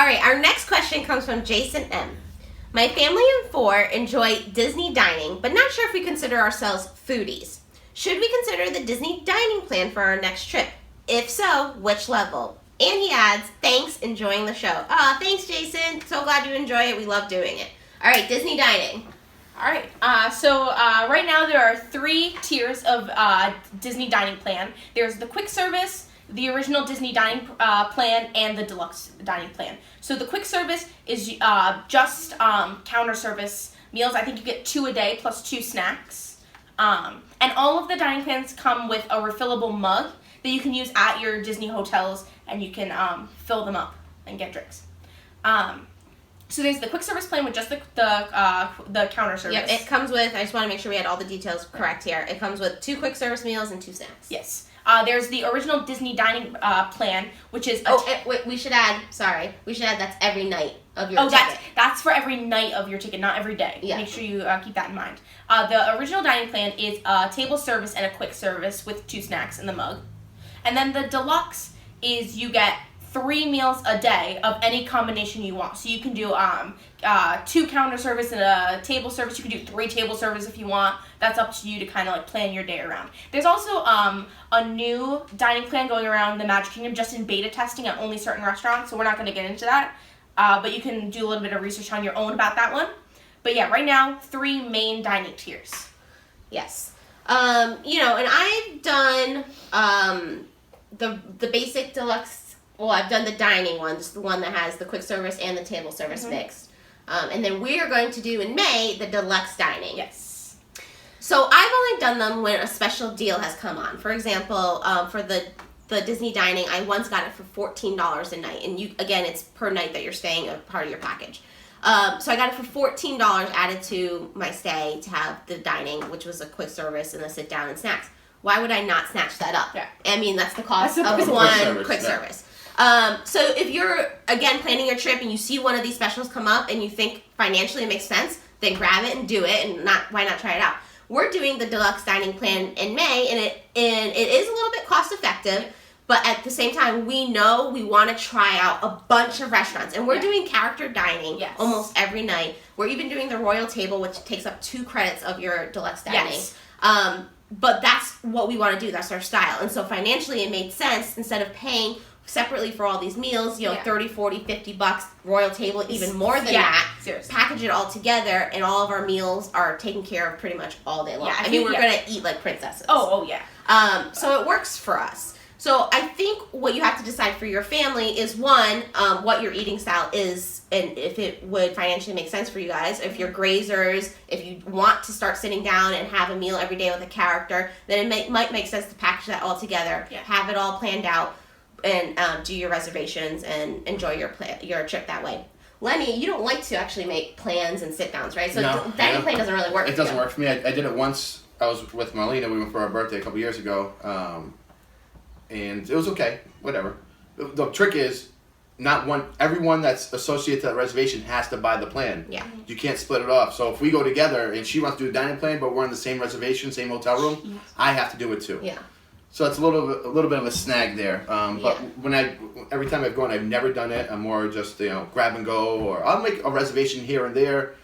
right, our next question comes from Jason M. My family of 4 enjoy Disney dining, but not sure if we consider ourselves foodies. Should we consider the Disney dining plan for our next trip? If so, which level? And he adds, thanks, enjoying the show. Thanks, Jason. So glad you enjoy it. We love doing it. All right, Disney dining. All right. So right now there are 3 tiers of Disney dining plan. There's the quick service, the original Disney dining plan, and the deluxe dining plan. So the quick service is just counter service meals. I think you get 2 a day plus 2 snacks. And all of the dining plans come with a refillable mug that you can use at your Disney hotels, and you can fill them up and get drinks. So there's the quick service plan with just the counter service. Yep, it comes with, I just want to make sure we had all the details correct here. It comes with 2 quick service meals and 2 snacks. Yes. There's the original Disney dining plan, which is... wait, we should add that's every night of your ticket. That's for every night of your ticket, not every day. Yeah. Make sure you keep that in mind. The original dining plan is a table service and a quick service with 2 snacks in the mug. And then the deluxe is you get 3 meals a day of any combination you want. So you can do 2 counter service and a table service. You can do 3 table service if you want. That's up to you to kind of like plan your day around. There's also a new dining plan going around the Magic Kingdom just in beta testing at only certain restaurants. So we're not going to get into that. But you can do a little bit of research on your own about that one. But yeah, right now, 3 main dining tiers. Yes. And I've done the basic deluxe. Well, I've done the dining one, just the one that has the quick service and the table service mixed. And then we are going to do in May the deluxe dining. Yes. So I've only done them when a special deal has come on. For example, for the Disney dining, I once got it for $14 a night. And again, it's per night that you're staying, a part of your package. So I got it for $14 added to my stay to have the dining, which was a quick service and the sit down and snacks. Why would I not snatch that up? Yeah. I mean, that's the cost of one quick service. So if you're, again, planning your trip and you see one of these specials come up and you think financially it makes sense, then grab it and do it, and why not try it out? We're doing the deluxe dining plan in May, and it is a little bit cost effective, but at the same time, we know we want to try out a bunch of restaurants, and we're doing character dining almost every night. We're even doing the royal table, which takes up 2 credits of your deluxe dining. Yes. But that's what we want to do. That's our style. And so financially, it made sense instead of paying separately for all these meals, $30, $40, $50, royal table, even more than that. Seriously. Package it all together, and all of our meals are taken care of pretty much all day long. Yeah, I mean, we're going to eat like princesses. Oh, yeah. So it works for us. So I think what you have to decide for your family is, one, what your eating style is, and if it would financially make sense for you guys. If you're grazers, if you want to start sitting down and have a meal every day with a character, then it might make sense to package that all together, have it all planned out, and do your reservations and enjoy your trip that way. Lenny, you don't like to actually make plans and sit downs, right? So dining plan doesn't really work. It doesn't work for me. I did it once. I was with Marlena. We went for our birthday a couple years ago, and it was okay. Whatever. The trick is, everyone that's associated to that reservation has to buy the plan. Yeah. You can't split it off. So if we go together and she wants to do a dining plan, but we're in the same reservation, same hotel room, I have to do it too. Yeah. So it's a little bit of a snag there. But every time I've gone, I've never done it. I'm more just grab and go, or I'll make a reservation here and there,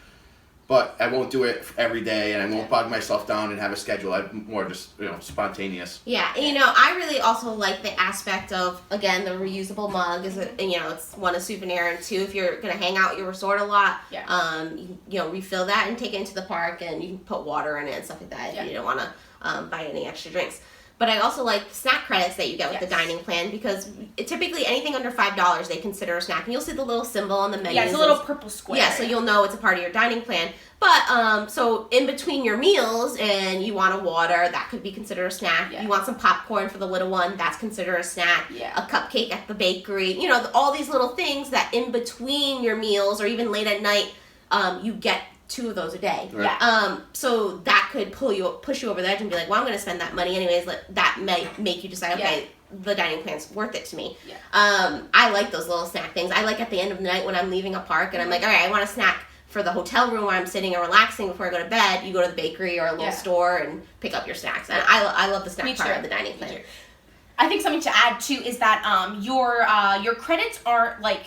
but I won't do it every day, and I won't bog myself down and have a schedule. I'm more just spontaneous. Yeah, and I really also like the aspect of, again, the reusable mug is it's one, a souvenir, and 2, if you're gonna hang out at your resort a lot, refill that and take it into the park, and you can put water in it and stuff like that if you don't want to buy any extra drinks. But I also like the snack credits that you get with the dining plan, because typically anything under $5 they consider a snack. And you'll see the little symbol on the menu. Yeah, it's a little purple square. Yeah, so you'll know it's a part of your dining plan. But so in between your meals, and you want a water, that could be considered a snack. Yeah. You want some popcorn for the little one, that's considered a snack. Yeah. A cupcake at the bakery. All these little things that in between your meals, or even late at night, you get 2 of those a day. Right. Yeah. So that could push you over the edge and be like, well, I'm going to spend that money anyways. That may make you decide, okay, the dining plan's worth it to me. Yeah. I like those little snack things. I like at the end of the night when I'm leaving a park and I'm like, all right, I want a snack for the hotel room where I'm sitting and relaxing before I go to bed. You go to the bakery or a little store and pick up your snacks. And I love the snack part of the dining plan. I think something to add too is that your credits aren't like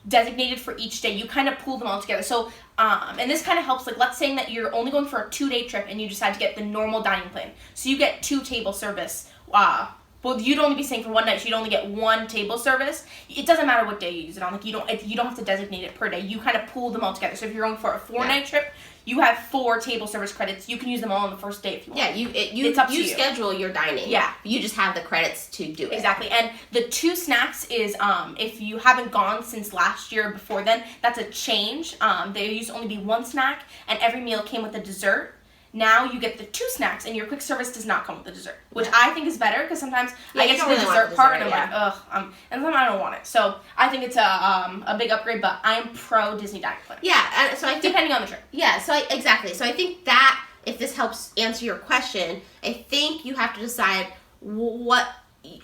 designated for each day. You kind of pool them all together. So, and this kind of helps, like, let's say that you're only going for a 2-day trip and you decide to get the normal dining plan. So you get 2 table service. Well, you'd only be staying for 1 night, so you'd only get 1 table service. It doesn't matter what day you use it on. Like, you don't have to designate it per day. You kind of pool them all together. So if you're going for a 4-night trip, you have 4 table service credits. You can use them all on the first day if you want. Yeah, it's up to you. Schedule your dining. Yeah. You just have the credits to do it. Exactly. And the 2 snacks is, if you haven't gone since last year or before then, that's a change. There used to only be 1 snack, and every meal came with a dessert. Now you get the 2 snacks, and your quick service does not come with the dessert, which I think is better because sometimes I get to the dessert part and I'm like, ugh, and sometimes I don't want it. So I think it's a big upgrade, but I'm pro Disney dining plan. Yeah, so I think depending on the trip. Yeah, exactly. So I think that if this helps answer your question, I think you have to decide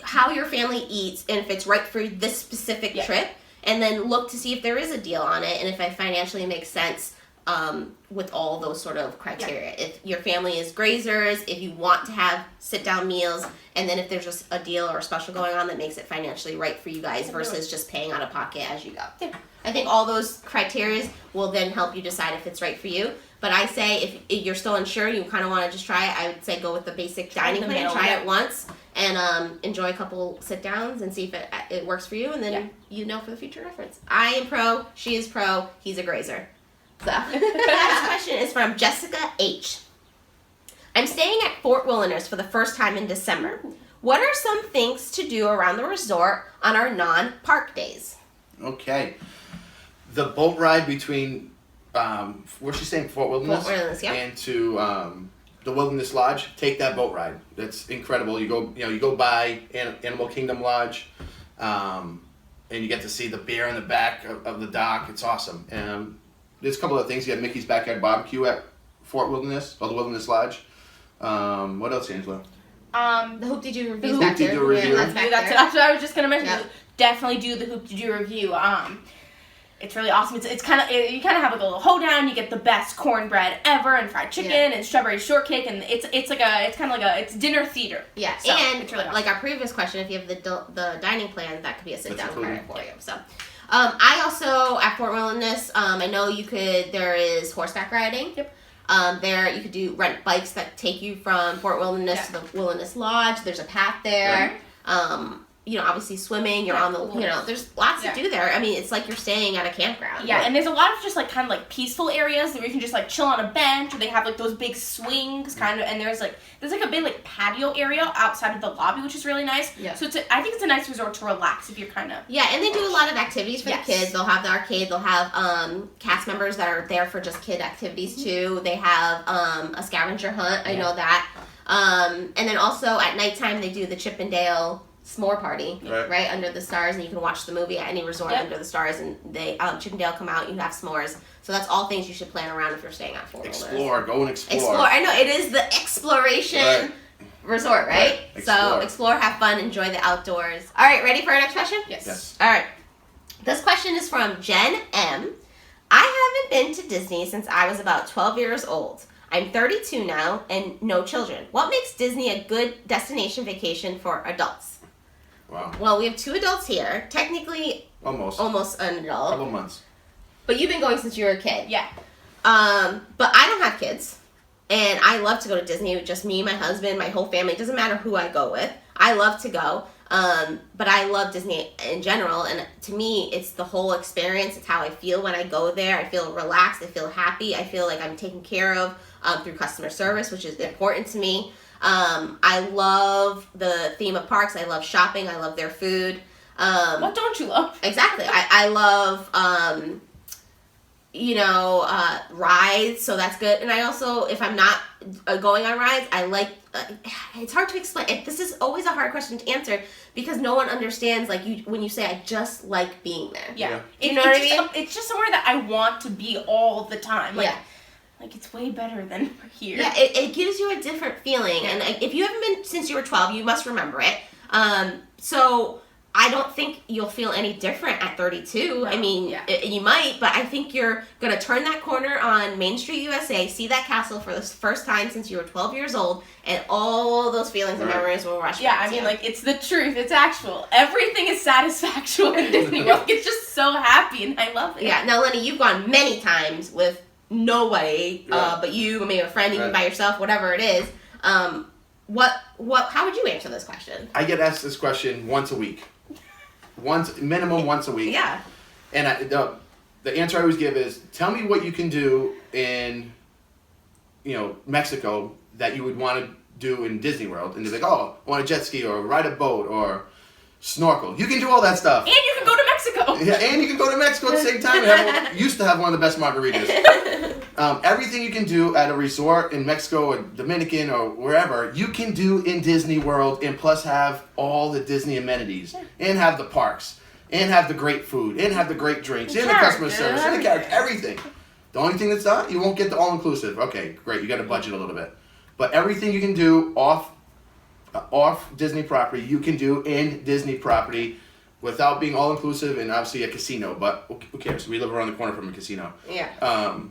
how your family eats and if it's right for this specific trip, and then look to see if there is a deal on it and if it financially makes sense. With all those sort of criteria. Yeah. If your family is grazers, if you want to have sit-down meals, and then if there's just a deal or a special going on that makes it financially right for you guys versus just paying out of pocket as you go. Yeah. I think all those criteria will then help you decide if it's right for you. But I say if you're still unsure, you kind of want to just try it, I would say go with the basic dining plan, try it once, and enjoy a couple sit-downs and see if it works for you, and then you know for the future reference. I am pro, she is pro, he's a grazer. So, the next question is from Jessica H. I'm staying at Fort Wilderness for the first time in December. What are some things to do around the resort on our non-park days? Okay. The boat ride between, where's she saying, Fort Wilderness? Fort Wilderness, yeah. And to the Wilderness Lodge. Take that boat ride. That's incredible. You go by Animal Kingdom Lodge, and you get to see the bear in the back of the dock. It's awesome. And there's a couple of things. You got Mickey's Backyard Barbecue at Fort Wilderness, or the Wilderness Lodge. What else, Angela? The Hoop-Dee-Doo review. The Hoop-Dee-Doo review. That's what I was just going to mention. Yep. Definitely do the Hoop-Dee-Doo review. It's really awesome. It's kind of you kind of have like a little hoedown. You get the best cornbread ever and fried chicken and strawberry shortcake, and it's kind of like it's dinner theater. Yeah, so and it's really awesome. Like our previous question, if you have the dining plan, that could be a sit down credit for you. So. I also, at Fort Wilderness, I know there is horseback riding. Yep. There you could rent bikes that take you from Fort Wilderness to the Wilderness Lodge. There's a path there. Right. Obviously swimming, you're on the, there's lots to do there. I mean, it's like you're staying at a campground. Yeah, and there's a lot of just like kind of like peaceful areas where you can just like chill on a bench, or they have like those big swings kind of, and there's like a big like patio area outside of the lobby, which is really nice. Yeah. So I think it's a nice resort to relax if you're kind of. Yeah, and they do a lot of activities for the kids. They'll have the arcade. They'll have cast members that are there for just kid activities too. They have a scavenger hunt. I know that. And then also at nighttime they do the Chip 'n Dale s'more party right under the stars, and you can watch the movie at any resort under the stars, and they Chip 'n Dale come out, you have s'mores. So that's all things you should plan around if you're staying at Fort Wilderness. Go and explore. I know, it is the exploration resort, right? So explore, have fun, enjoy the outdoors. All right, ready for our next question? Yes. All right. This question is from Jen M. I haven't been to Disney since I was about 12 years old. I'm 32 now and no children. What makes Disney a good destination vacation for adults? Wow. Well, we have 2 adults here. Technically, almost an adult. Couple months. But you've been going since you were a kid. Yeah. But I don't have kids, and I love to go to Disney with just me, my husband, my whole family. It doesn't matter who I go with. I love to go. But I love Disney in general, and to me, it's the whole experience. It's how I feel when I go there. I feel relaxed. I feel happy. I feel like I'm taken care of through customer service, which is important to me. I love the theme of parks. I love shopping. I love their food. What don't you love? Exactly. I love, rides, so that's good. And I also, if I'm not going on rides, I like, it's hard to explain. This is always a hard question to answer because no one understands, like, when you say, I just like being there. Yeah. You know what I mean? It's just somewhere that I want to be all the time. Like, like, it's way better than here. Yeah, it gives you a different feeling. And if you haven't been since you were 12, you must remember it. So I don't think you'll feel any different at 32. No. I mean, you might, but I think you're going to turn that corner on Main Street, USA, see that castle for the first time since you were 12 years old, and all those feelings and memories will rush back I to mean, you. like, it's the truth. It's actual. Everything is satisfactual in Disney World. It's just so happy, and I love it. Yeah, now, Lenny, you've gone many times with nobody but you, maybe a friend, even by yourself, whatever it is. How would you answer this question? I get asked this question once a week. Minimum once a week. Yeah. And the answer I always give is, tell me what you can do in, Mexico that you would want to do in Disney World. And they're like, oh, I want to jet ski or ride a boat or snorkel. You can do all that stuff. And you can go to Mexico. Yeah, and you can go to Mexico at the same time and used to have one of the best margaritas. Everything you can do at a resort in Mexico or Dominican or wherever, you can do in Disney World, and plus have all the Disney amenities, and have the parks, and have the great food, and have the great drinks, and the customer service, and the character, everything. The only thing that's not, you won't get the all-inclusive. Okay, great, you got to budget a little bit. But everything you can do off Disney property, you can do in Disney property without being all-inclusive, and obviously a casino, but who cares? We live around the corner from a casino. Yeah.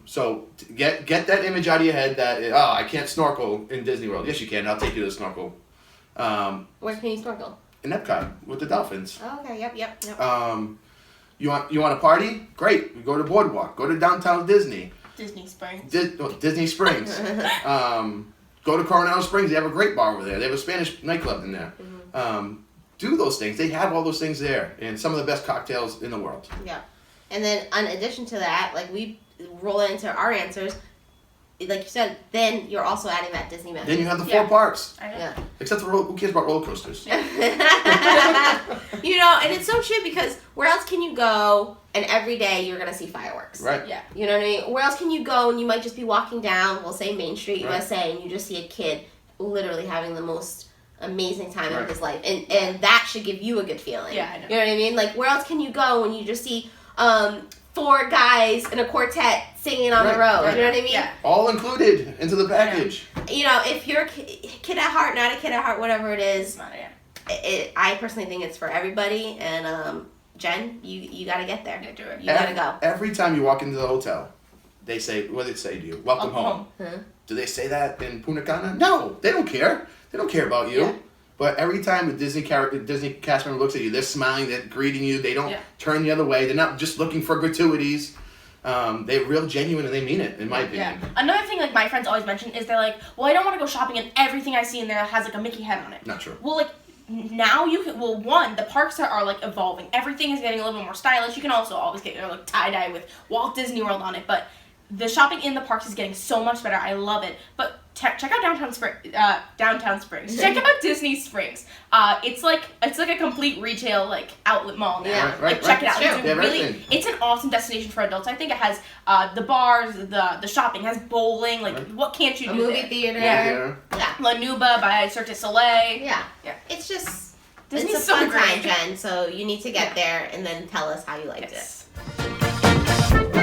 So get that image out of your head that, I can't snorkel in Disney World. Yes, you can. I'll take you to snorkel. Where can you snorkel? In Epcot with the dolphins. Oh, okay, yep. You want a party? Great. We go to Boardwalk. Go to downtown Disney. Disney Springs. Disney Springs. Go to Coronado Springs. They have a great bar over there. They have a Spanish nightclub in there. Do those things. They have all those things there, and some of the best cocktails in the world. Yeah. And then in addition to that, like we roll into our answers, like you said, then you're also adding that Disney method. Then you have the 4 parks. I know. Yeah. Except for who cares about roller coasters? And it's so true because where else can you go and every day you're going to see fireworks? Right. Yeah. You know what I mean? Where else can you go and you might just be walking down, we'll say Main Street, Right. USA, and you just see a kid literally having the most amazing time Right. of his life. And that should give you a good feeling. Yeah, I know. You know what I mean? Like, where else can you go when you just see 4 guys in a quartet singing on the Right, road? right. You know what I mean? Yeah. All included into the package. If you're a kid at heart, not a kid at heart, whatever it is, It's not, I personally think it's for everybody. And Jen, you got to get there. Yeah, do it. You got to go. Every time you walk into the hotel, they say, what do they say to you? Welcome home. Huh? Do they say that in Punta Cana? No, they don't care. They don't care about you. Yeah. But every time a Disney cast member looks at you, they're smiling, they're greeting you. They don't Yeah. turn the other way. They're not just looking for gratuities. They're real genuine and they mean it, in my opinion. Yeah. Another thing, like, my friends always mention is they're like, well, I don't want to go shopping and everything I see in there has, like, a Mickey head on it. Not true. Well, like, now you can, the parks are like, evolving. Everything is getting a little bit more stylish. You can also always get your, like, tie-dye with Walt Disney World on it, but the shopping in the parks is getting so much better. I love it. But check out Downtown Springs. Check out Disney Springs. It's like a complete retail, like, outlet mall now. Yeah. Right, Check it out. It's true. It's They have really, everything. it's an awesome destination for adults. I think it has the bars, the shopping, it has bowling. Like, Right. what can't you A do movie there? theater. Yeah. Yeah. La Nuba by Cirque du Soleil. Yeah. Yeah. It's just, Disney's it's a so fun great. time, Jen. So you need to get Yeah. there and then tell us how you liked Yes. it.